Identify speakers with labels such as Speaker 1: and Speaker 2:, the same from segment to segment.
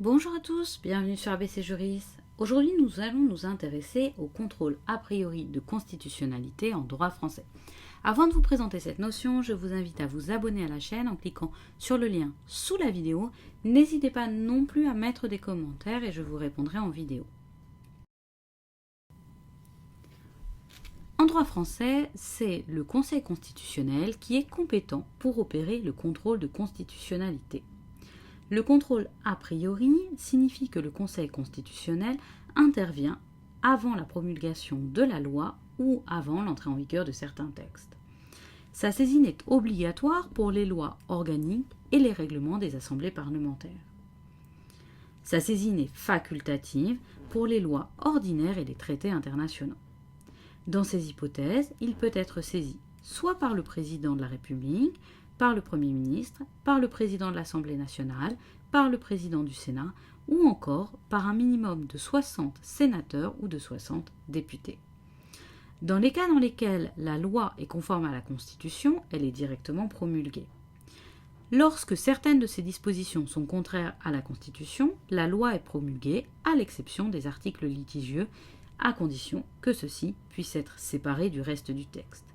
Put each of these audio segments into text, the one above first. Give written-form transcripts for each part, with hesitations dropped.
Speaker 1: Bonjour à tous, bienvenue sur ABC Juris. Aujourd'hui, nous allons nous intéresser au contrôle a priori de constitutionnalité en droit français. Avant de vous présenter cette notion, je vous invite à vous abonner à la chaîne en cliquant sur le lien sous la vidéo. N'hésitez pas non plus à mettre des commentaires et je vous répondrai en vidéo. En droit français, c'est le Conseil constitutionnel qui est compétent pour opérer le contrôle de constitutionnalité. Le contrôle a priori signifie que le Conseil constitutionnel intervient avant la promulgation de la loi ou avant l'entrée en vigueur de certains textes. Sa saisine est obligatoire pour les lois organiques et les règlements des assemblées parlementaires. Sa saisine est facultative pour les lois ordinaires et les traités internationaux. Dans ces hypothèses, il peut être saisi soit par le président de la République, par le Premier ministre, par le président de l'Assemblée nationale, par le président du Sénat ou encore par un minimum de 60 sénateurs ou de 60 députés. Dans les cas dans lesquels la loi est conforme à la Constitution, elle est directement promulguée. Lorsque certaines de ces dispositions sont contraires à la Constitution, la loi est promulguée, à l'exception des articles litigieux, à condition que ceux-ci puissent être séparés du reste du texte.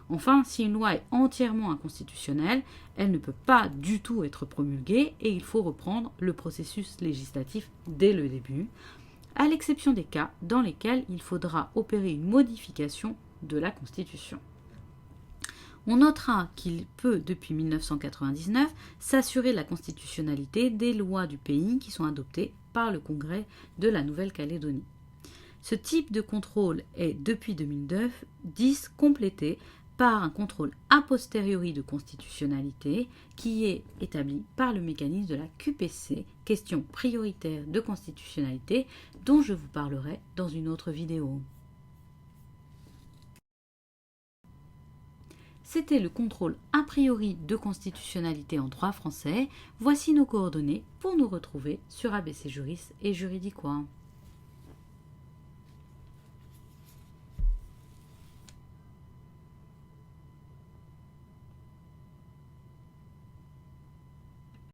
Speaker 1: Enfin, si une loi est entièrement inconstitutionnelle, elle ne peut pas du tout être promulguée et il faut reprendre le processus législatif dès le début, à l'exception des cas dans lesquels il faudra opérer une modification de la Constitution. On notera qu'il peut, depuis 1999, s'assurer la constitutionnalité des lois du pays qui sont adoptées par le Congrès de la Nouvelle-Calédonie. Ce type de contrôle est, depuis 2010, complété par un contrôle a posteriori de constitutionnalité qui est établi par le mécanisme de la QPC, question prioritaire de constitutionnalité, dont je vous parlerai dans une autre vidéo. C'était le contrôle a priori de constitutionnalité en droit français. Voici nos coordonnées pour nous retrouver sur ABC Juris et Juridiquois.